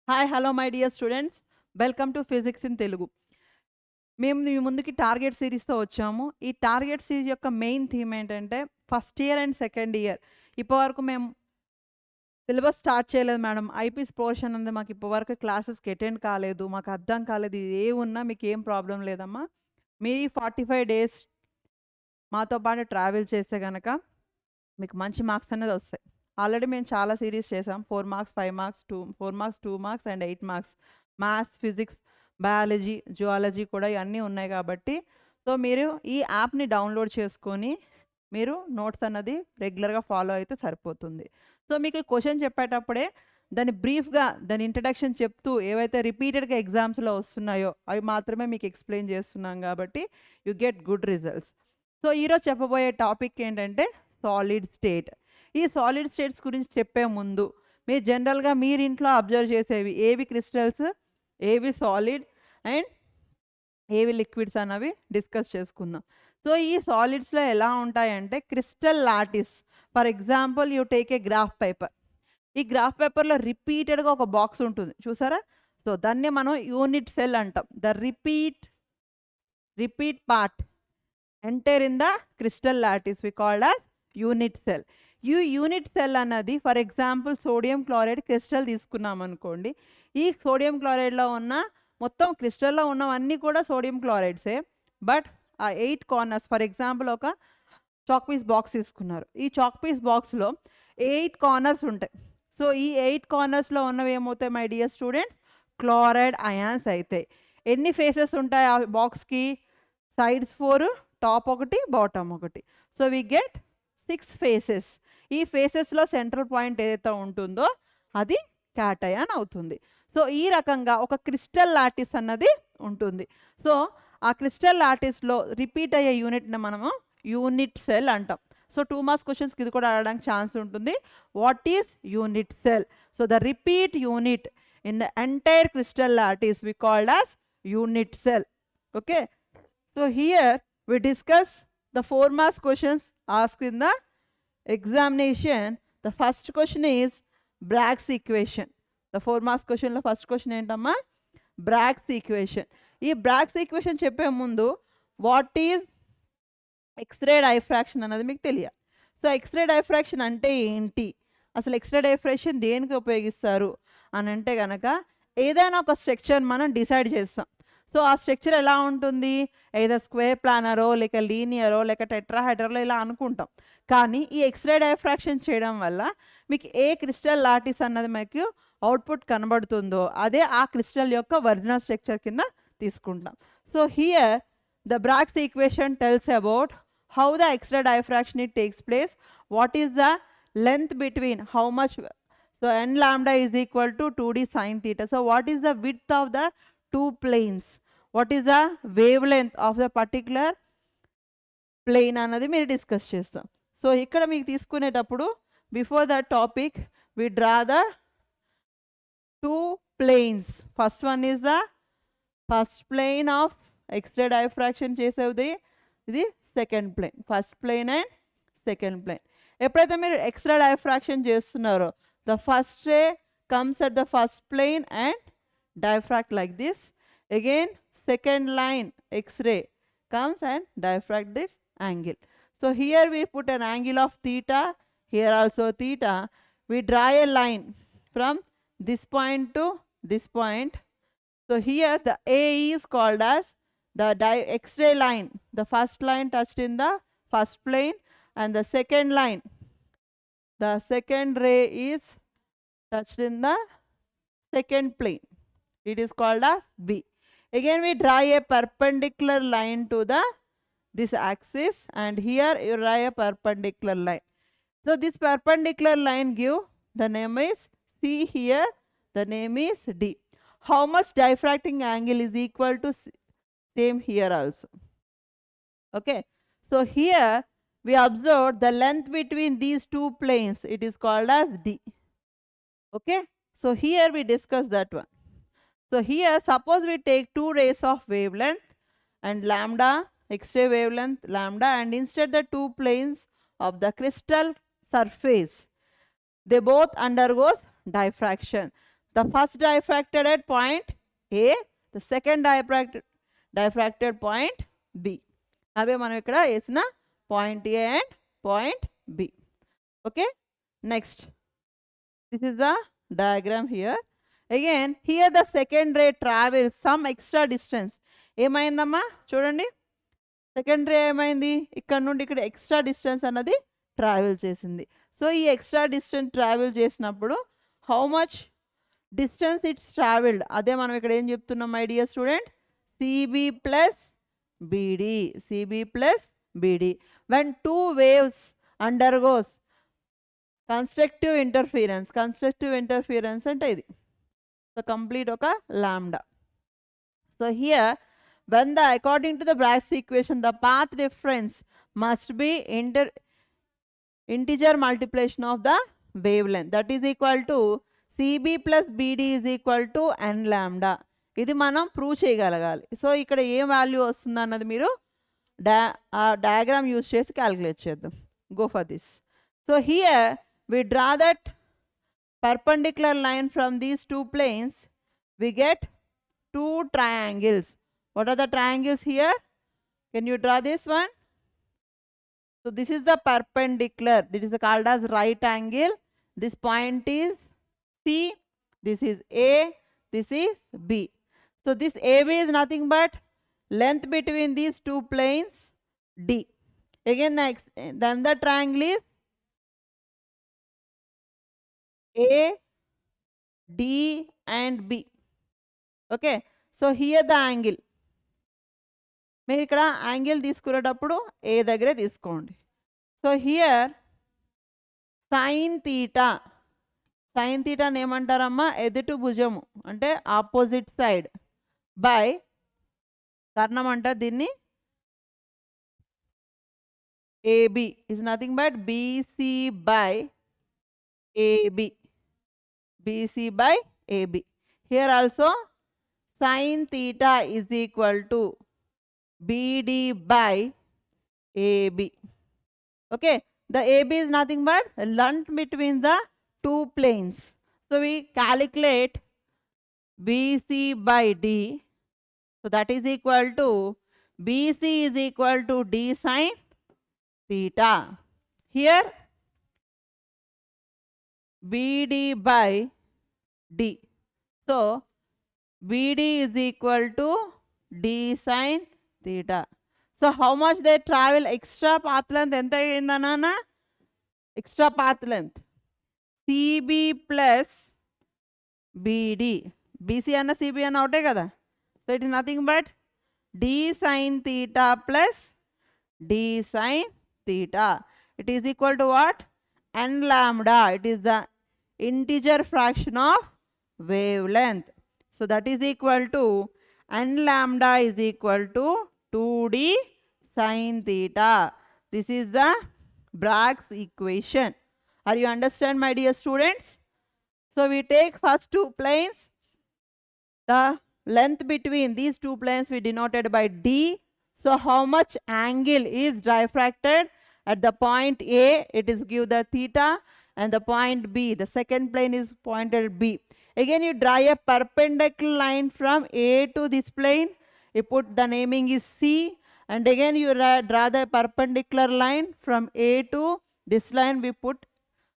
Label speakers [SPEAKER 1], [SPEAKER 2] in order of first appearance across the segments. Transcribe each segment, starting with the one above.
[SPEAKER 1] Hi hello my dear students, welcome to physics in Telugu. మేము మీ ముందుకి target సిరీస్తో వచ్చాము. ఈ టార్గెట్ సిరీస్ యొక్క మెయిన్ థీమ్ ఏంటంటే first year and second year ఇప్పటివరకు మేము సిలబస్ స్టార్ట్ చేయలేదు మేడం. ఐపీఎస్ పోర్షన్ ఉంది, మాకు ఇప్పటివరకు క్లాసెస్కి అటెండ్ కాలేదు, మాకు అర్థం కాలేదు. ఇది ఏ ఉన్నా మీకు ఏం ప్రాబ్లం లేదమ్మా. మీరు 45 డేస్ మాతో పాటు ట్రావెల్ చేస్తే కనుక మీకు మంచి మార్క్స్ అనేది వస్తాయి. ఆల్రెడీ మేము చాలా సిరీస్ చేసాం. 4 marks, 5 marks, 4 marks, 2 marks and 8 marks. Maths, physics, biology, zoology కూడా ఇవన్నీ ఉన్నాయి కాబట్టి సో మీరు ఈ యాప్ని డౌన్లోడ్ చేసుకొని మీరు నోట్స్ అన్నది రెగ్యులర్గా ఫాలో అయితే సరిపోతుంది. సో మీకు క్వశ్చన్ చెప్పేటప్పుడే దాన్ని బ్రీఫ్గా దాని ఇంట్రడక్షన్ చెప్తూ ఏవైతే రిపీటెడ్గా ఎగ్జామ్స్లో వస్తున్నాయో అవి మాత్రమే మీకు ఎక్స్ప్లెయిన్ చేస్తున్నాం కాబట్టి you get good results. So ఈరోజు చెప్పబోయే టాపిక్ ఏంటంటే సాలిడ్ స్టేట్. ఈ సాలిడ్ స్టేట్స్ గురించి చెప్పే ముందు మీరు జనరల్గా మీరు ఇంట్లో అబ్జర్వ్ చేసేవి ఏవి క్రిస్టల్స్, ఏవి సాలిడ్ అండ్ ఏవి లిక్విడ్స్ అన్నవి డిస్కస్ చేసుకుందాం. సో ఈ సాలిడ్స్లో ఎలా ఉంటాయంటే crystal lattice. For example you take a graph paper. ఈ గ్రాఫ్ పేపర్లో రిపీటెడ్గా ఒక బాక్స్ ఉంటుంది చూసారా. సో దాన్ని మనం యూనిట్ సెల్ అంటాం. The repeat part entire in the crystal lattice we called as unit cell. ఈ యూనిట్ సెల్ అన్నది for example sodium chloride crystal తీసుకున్నాం అనుకోండి. ఈ సోడియం క్లోరైడ్లో ఉన్న మొత్తం క్రిస్టల్లో ఉన్నవన్నీ కూడా సోడియం క్లోరైడ్సే. బట్ ఆ 8 కార్నర్స్, ఫర్ ఎగ్జాంపుల్ ఒక చాక్ పీస్ బాక్స్ తీసుకున్నారు. ఈ చాక్ పీస్ బాక్స్లో 8 కార్నర్స్ ఉంటాయి. సో ఈ 8 కార్నర్స్లో ఉన్నవి ఏమవుతాయి my dear students? Chloride ions అవుతాయి. ఎన్ని ఫేసెస్ ఉంటాయి ఆ బాక్స్కి? Sides 4, top 1, bottom 1. So we get 6 faces. ఈ ఫేసెస్లో సెంట్రల్ పాయింట్ ఏదైతే ఉంటుందో అది క్యాటయాన్ అవుతుంది. సో ఈ రకంగా ఒక క్రిస్టల్ లాటిస్ అన్నది ఉంటుంది. సో ఆ క్రిస్టల్ లాటిస్లో రిపీట్ అయ్యే యూనిట్ని మనము యూనిట్ సెల్ అంటాం. సో 2 మార్క్స్ క్వశ్చన్స్కి ఇది కూడా అడగడానికి ఛాన్స్ ఉంటుంది. What is unit cell? So the repeat unit in the entire crystal lattice we called as unit cell. Okay, so here we discuss the 4 marks questions asked in the examination. The first question is Bragg's equation. The 4 marks question lo first question ఏంటమ్మా? Bragg's equation. ఈ Bragg's equation చెప్పే ముందు what is x ray diffraction అన్నది మీకు తెలియాలి. So x ray diffraction అంటే ఏంటి, అసలు ఎక్స్రే డైఫ్రాక్షన్ దేనికి ఉపయోగిస్తారు అని అంటే కనుక ఏదైనా ఒక స్ట్రక్చర్ మనం డిసైడ్ చేస్తాం. సో ఆ స్ట్రక్చర్ ఎలా ఉంటుంది? ఏదో స్క్వేర్ ప్లానరో లేక లీనియరో లేక టెట్రాహైడ్రలో ఇలా అనుకుంటాం. కానీ ఈ ఎక్స్రే డైఫ్రాక్షన్ చేయడం వల్ల మీకు ఏ క్రిస్టల్ లాటిస్ అన్నది మీకు అవుట్పుట్ కనబడుతుందో అదే ఆ క్రిస్టల్ యొక్క ఒరిజినల్ స్ట్రక్చర్ కింద తీసుకుంటాం. So here the Bragg's equation tells about how the X-ray diffraction it takes place, what is the length between how much, so n lambda is equal to 2d sin theta. So what is the width of the two planes, what is the wavelength of the particular plane అన్నది మీరు discuss చేస్తాం. So ఇక్కడ మీకు తీసుకునేటప్పుడు before the topic we draw the two planes. First one is the first plane of X-ray diffraction చేసేది, ఇది second plane. First plane and second plane. ఎప్పుడైతే మీరు ఎక్స్రే డైఫ్రాక్షన్ చేస్తున్నారో the first ray comes at the first plane and diffract like this. Again second line X ray comes and diffract this angle. So here we put an angle of theta, here also theta. We draw a line from this point to this point. So here the A is called as the X-ray line. The first line touched in the first plane and the second line, the second ray is touched in the second plane. It is called as B. Again we draw a perpendicular line to the this axis and here you draw a perpendicular line. So this perpendicular line give the name is C, here the name is D. How much diffracting angle is equal to C? Same here also. Okay, so here we observe the length between these two planes, it is called as D. Okay, so here we discuss that one. So here suppose we take two rays of wavelength and lambda, X-ray wavelength lambda, and instead the two planes of the crystal surface they both undergoes diffraction. The first diffracted at point A, the second diffracted point B. అవే మనం ఇక్కడ వేసిన point A and point B. Okay, next, this is the diagram here. Again, here the second ray travels some extra distance. ఏమైందమ్మా చూడండి, second రే ఏమైంది, ఇక్కడ నుండి ఇక్కడ extra distance అన్నది ట్రావెల్ చేసింది. సో ఈ ఎక్స్ట్రా డిస్టెన్స్ ట్రావెల్ చేసినప్పుడు how much distance it's travelled, అదే మనం ఇక్కడ ఏం చెప్తున్నాం my dear student, CB plus BD, CB plus BD. When two waves undergoes constructive interference అంటే ఇది. సో కంప్లీట్ ఒక lambda. So here when according to the Bragg's equation the path difference must be integer multiplication of the wavelength, that is equal to CB plus BD is equal to n lambda. ఇది మనం prove చేయగలగాలి. So ఇక్కడ ఏ value వస్తుంది అన్నది మీరు diagram use చేసి calculate చేద్దాం. Go for this. So here we draw that perpendicular line from these two planes, we get two triangles. What are the triangles here? Can you draw this one? So this is the perpendicular, this is called as right angle. This point is C, this is A, this is B. So this AB is nothing but length between these two planes D. Again next, then the triangle is A, D and B. Okay, so here the angle, మీరు ఇక్కడ angle తీసుకునేటప్పుడు ఏ దగ్గరే తీసుకోండి. So here sine తీటాని ఏమంటారమ్మా, ఎదుటి భుజము అంటే ఆపోజిట్ సైడ్ బై కర్ణం అంటారు దీన్ని, AB is nothing but BC by AB, BC by AB. Here also sine theta is equal to BD by AB. Okay, the AB is nothing but length between the two planes. So we calculate BC by D. So that is equal to BC is equal to D sin theta. Here BD by D. So BD is equal to D sin theta. So how much they travel, extra path length ఎంత అయిందన్నా, extra path length CB plus BD, BC అన్న CB అన్న ఒకటే కదా. So it is nothing but D sin theta plus D sin theta. It is equal to what? N lambda. It is the integer fraction of wavelength. So that is equal to n lambda is equal to 2D sin theta. This is the Bragg's equation. Are you understand my dear students? So we take first two planes, the length between these two planes we denoted by D. So how much angle is diffracted at the point A, it is give the theta, and the point B, the second plane is pointed B. Again you draw a perpendicular line from A to this plane, you put the naming is C, and again you draw the perpendicular line from A to this line, we put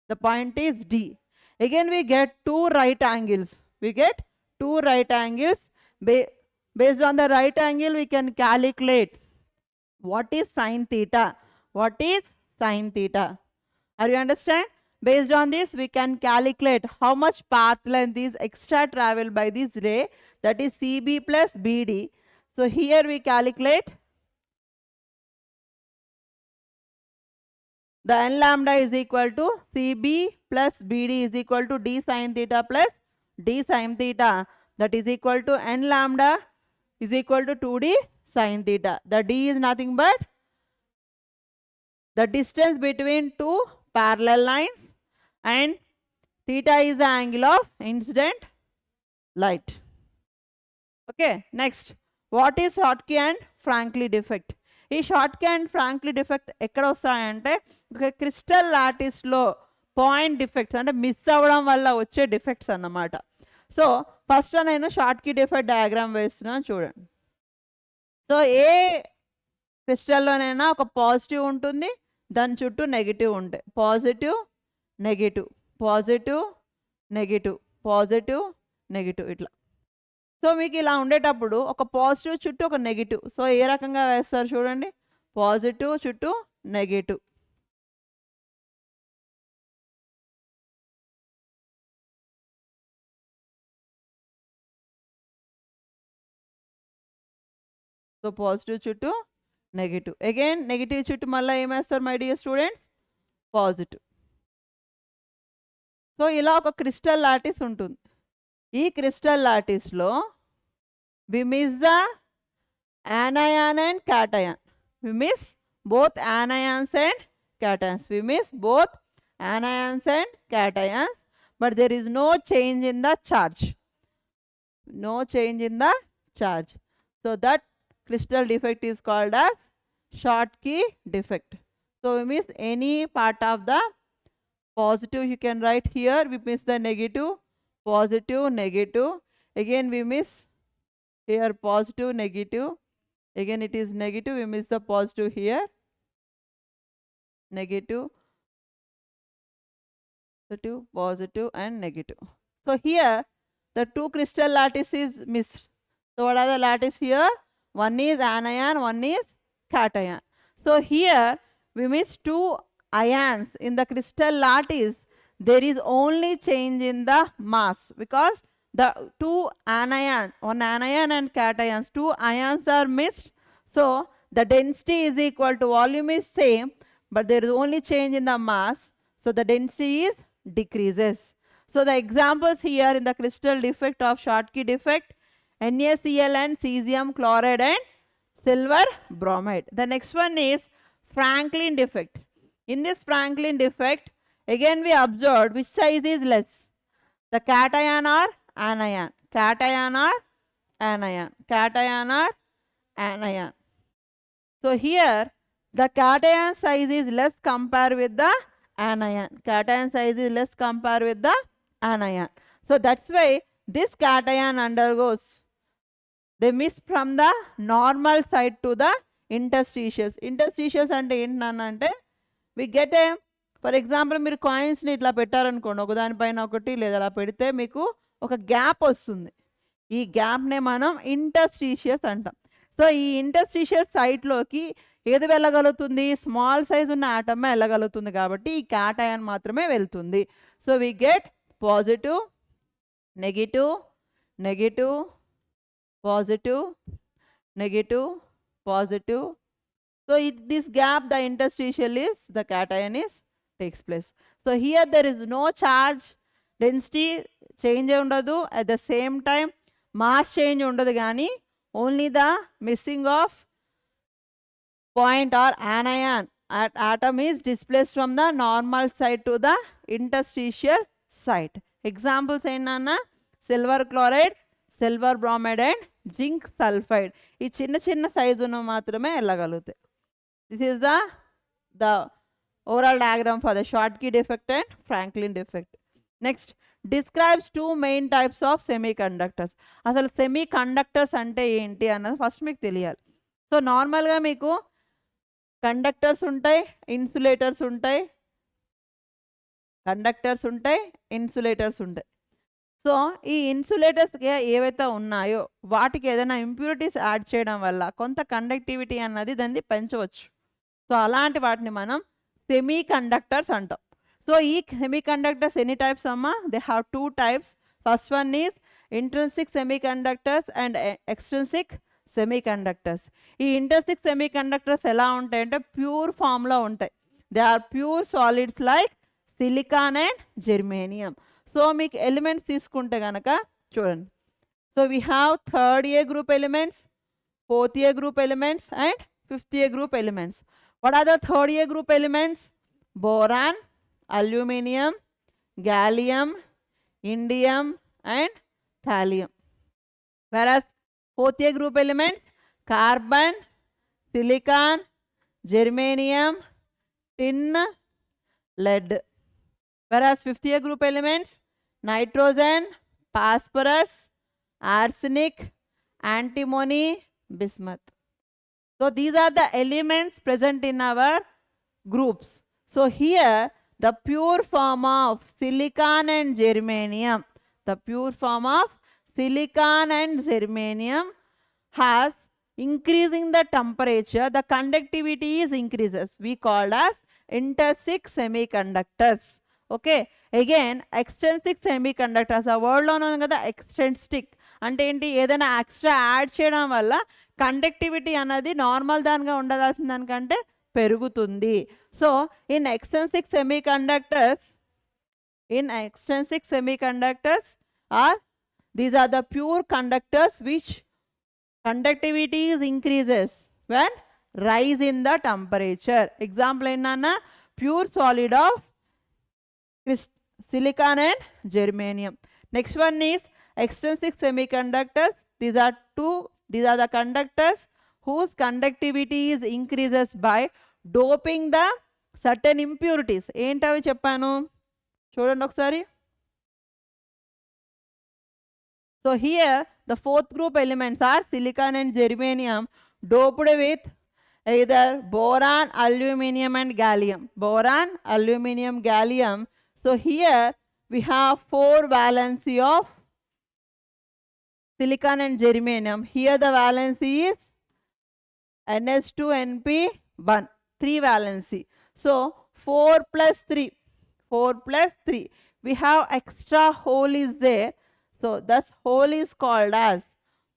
[SPEAKER 1] the point is D. Again we get two right angles, based on the right angle we can calculate what is sin theta. Are you understand? Based on this we can calculate how much path length is extra travel by this ray, that is CB plus BD. So here we calculate the n lambda is equal to CB plus BD is equal to D sin theta plus D sin theta, that is equal to n lambda is equal to 2D sin theta. The D is nothing but the distance between two parallel lines, and theta is the angle of incident light. Okay, next, what is Schottky and Franklin defect? ఈ షార్ట్కీ and frankly defect ఎక్కడ వస్తాయంటే crystal లాటిస్లో point defects అంటే miss అవ్వడం వల్ల వచ్చే defects అన్నమాట. So first నేను short key defect diagram వేస్తున్నాను చూడండి. సో ఏ క్రిస్టల్లోనైనా ఒక పాజిటివ్ ఉంటుంది, దాని చుట్టూ నెగిటివ్ ఉంటాయి. Positive negative, positive negative, positive negative ఇట్లా. సో మీకు ఇలా ఉండేటప్పుడు ఒక పాజిటివ్ చుట్టూ ఒక నెగిటివ్. సో ఏ రకంగా వేస్తారు చూడండి, పాజిటివ్ చుట్టూ నెగిటివ్. సో పాజిటివ్ చుట్టూ నెగిటివ్. అగైన్ నెగిటివ్ చుట్టూ మళ్ళీ ఏమేస్తారు my dear students, positive. So ఇలా ఒక క్రిస్టల్ లాటిస్ ఉంటుంది. ఈ క్రిస్టల్ లాటిస్లో we miss the anion and cation. We miss both anions and cations. We miss both anions and cations, but there is no change in the charge. No change in the charge. So that crystal defect is called as Schottky defect. So we miss any part of the positive. You can write here. We miss the negative, positive, negative. Again we miss here positive, negative. Again it is negative. We miss the positive here. Negative, positive, positive and negative. So here the two crystal lattice is missed. So what are the lattice here? One is anion, one is cation. So here we miss two ions in the crystal lattice. There is only change in the mass because the two anion, one anion and cations, two ions are missed. So the density is equal to volume is same, but there is only change in the mass. So the density is decreases. So the examples here in the crystal defect of Schottky defect, NaCl and cesium chloride and silver bromide. The next one is Franklin defect. In this Franklin defect, again we observed which size is less, the cation or anion, cation or anion, cation or anion. So here the cation size is less compared with the anion. Cation size is less compared with the anion. So that's why this cation undergoes, they miss from the normal side to the interstitials. Interstitials అంటే ఏంటంటే we get a, for example మీరు కాయిన్స్ని ఇట్లా పెట్టారనుకోండి, ఒకదానిపైన ఒకటి లేదా అలా పెడితే మీకు ఒక గ్యాప్ వస్తుంది. ఈ గ్యాప్నే మనం ఇంటర్స్టీషియస్ అంటాం. సో ఈ ఇంటర్స్టీషియస్ సైట్లోకి ఏది వెళ్ళగలుగుతుంది, స్మాల్ సైజ్ ఉన్న ఆటమే వెళ్ళగలుగుతుంది, కాబట్టి ఈ క్యాటయాన్ మాత్రమే వెళ్తుంది. So we get positive negative negative positive negative positive. So this gap, the interstitial is, the cation is takes place. So here there is no charge, density change ఉండదు, at the same time mass change ఉండదు, కానీ only the missing of point or anion atom is displaced from the normal side to the interstitial site. Examples ఏంటన్నా, silver chloride, silver bromide and zinc sulphide. ఈ చిన్న చిన్న size ఉన్న మాత్రమే వెళ్ళగలుగుతాయి. This is the overall diagram for the Schottky defect and Franklin defect. Next, describes two main types of semiconductors. అసలు semi conductors అంటే ఏంటి అన్నది ఫస్ట్ మీకు తెలియాలి. సో నార్మల్గా మీకు కండక్టర్స్ ఉంటాయి, ఇన్సులేటర్స్ ఉంటాయి, కండక్టర్స్ ఉంటాయి, ఇన్సులేటర్స్ ఉంటాయి. సో ఈ ఇన్సులేటర్స్కి ఏవైతే ఉన్నాయో వాటికి ఏదైనా ఇంప్యూరిటీస్ యాడ్ చేయడం వల్ల కొంత కండక్టివిటీ అన్నది దాన్ని పెంచవచ్చు. సో అలాంటి వాటిని మనం సెమీ కండక్టర్స్ అంటాం. సో ఈ సెమీ కండక్టర్స్ ఎన్ని టైప్స్ అమ్మా, they have two types. First one is intrinsic semiconductors and extrinsic semiconductors. ఈ ఇంట్రిన్సిక్ సెమీ కండక్టర్స్ ఎలా ఉంటాయంటే ప్యూర్ ఫామ్లో ఉంటాయి. They are pure solids like silicon and germanium. So మీకు elements తీసుకుంటే కనుక చూడండి. So we have third A group elements, fourth A group elements and fifth A group elements. What are the third year group elements? Boron, aluminum, gallium, indium and thallium. Whereas fourth year group elements, carbon, silicon, germanium, tin, lead. Whereas fifth year group elements, nitrogen, phosphorus, arsenic, antimony, bismuth. So these are the elements present in our groups. So here the pure form of silicon and germanium, the pure form of silicon and germanium has increasing the temperature, the conductivity is increases. We called as intrinsic semiconductors. Okay, again extrinsic semiconductors, ఆ వర్డ్లో ఉన్నాను కదా extrinsic అంటే ఏంటి, ఏదైనా extra add చేయడం వల్ల conductivity అనేది normal దానిగా ఉండాల్సిన దానికంటే పెరుగుతుంది. So in extrinsic semiconductors are these are the pure conductors which conductivity is increases when rise in the temperature. Example ఏంటన్నా, pure solid of silicon and germanium. Next one is extrinsic semiconductors. These are the conductors whose conductivity is increases by doping the certain impurities. ఏంటవి చెప్పాను చూడండి ఒకసారి. So here the fourth group elements are silicon and germanium doped with either boron, aluminum and gallium. Boron, aluminum, gallium. So here we have 4 valency of silicon and germanium. Here the valency is NH2NP1, 3 valency. So 4 plus 3. We have extra hole is there. So this hole is called as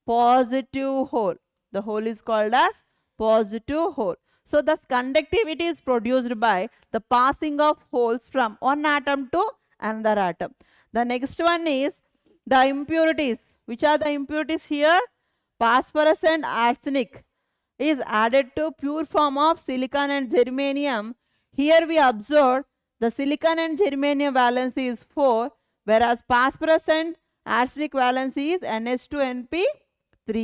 [SPEAKER 1] positive hole. The hole is called as positive hole. So thus conductivity is produced by the passing of holes from one atom to another atom. The next one is the impurities. Which are the impurities here? Phosphorus and arsenic is added to pure form of silicon and germanium. Here we observe the silicon and germanium valency is 4, whereas phosphorus and arsenic valency is NH2NP3.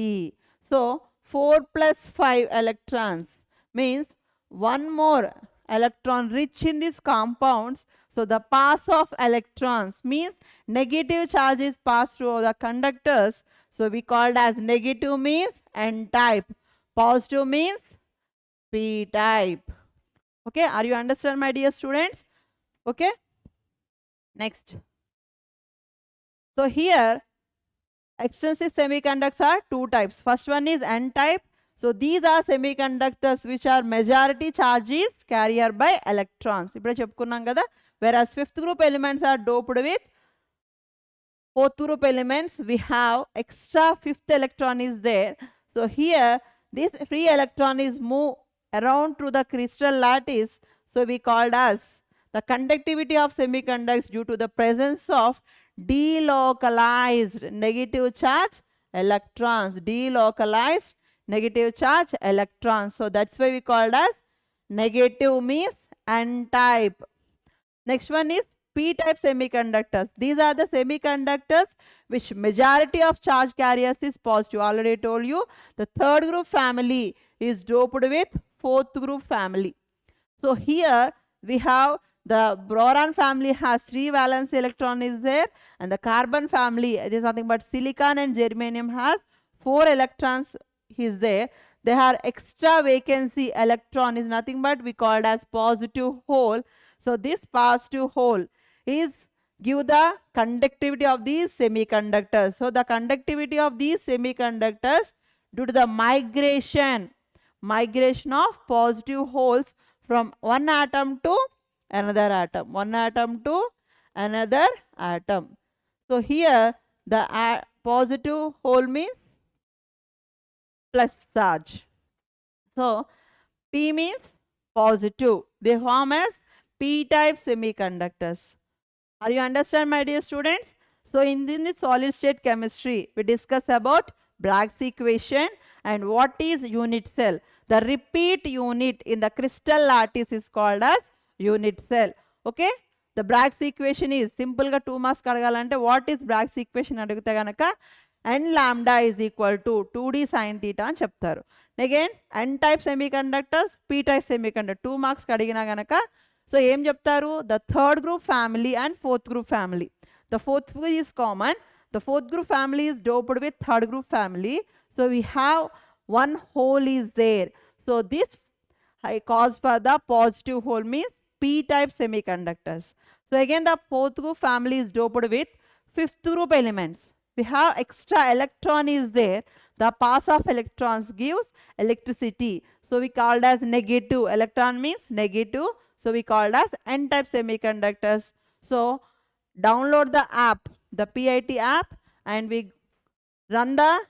[SPEAKER 1] So 4 plus 5 electrons means one more electron rich in these compounds. So the pass of electrons means negative charge is passed through the conductors. So we called as negative means N-type, positive means P-type. Okay, are you understand my dear students? Okay, next. So here extrinsic semiconductors are 2 types. First one is N-type. So these are semiconductors which are majority charge is carrier by electrons. ఇప్పుడు చెప్పుకున్నాం కదా. Whereas fifth group elements are doped with fourth group elements. We have extra fifth electron is there. So here this free electron is move around to the crystal lattice. So we called as the conductivity of semiconductors due to the presence of delocalized negative charge electrons. Delocalized negative charge electrons. So that's why we called as negative means N-type. Next one is P-type semiconductors. These are the semiconductors which majority of charge carriers is positive. Already told you the third group family is doped with fourth group family. So here we have the boron family has 3 valence electron is there, and the carbon family, it is nothing but silicon and germanium has 4 electrons is there. They have extra vacancy electron is nothing but we called as positive hole. So this positive hole is give the conductivity of these semiconductors. So the conductivity of these semiconductors due to the migration of positive holes from one atom to another atom, one atom to another atom. So here the positive hole means plus charge. So P means positive. They form as P-type semiconductors. Are you understand my dear students? So in this solid state chemistry we discuss about Bragg's equation and what is unit cell. The repeat unit in the crystal lattice is called as unit cell. Okay, the Bragg's equation is simple ga 2 marks kadagalante what is Bragg's equation adugute ganaka n lambda is equal to 2d sin theta అని చెప్తారు. Again n type semiconductors, p type semiconductor 2 marks కడిగినా గనక so ఏం చెప్తారు, the third group family and fourth group family. The fourth is common, The fourth group family is doped with third group family. So we have one hole is there. So this cause for the positive hole means p-type semiconductors. So again the fourth group family is doped with fifth group elements. We have extra electron is there. The pass of electrons gives electricity. So we called as negative. Electron means negative. So we called as n-type semiconductors. So download the app, the PIT app, and we run the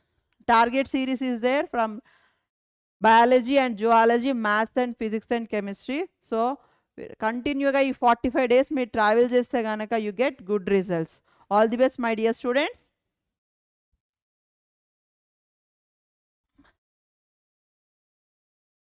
[SPEAKER 1] target series is there from biology and zoology, maths and physics and chemistry. So కంటిన్యూగా ఈ 45 days మీరు travel చేస్తే కనుక you get good results. All the best my dear students.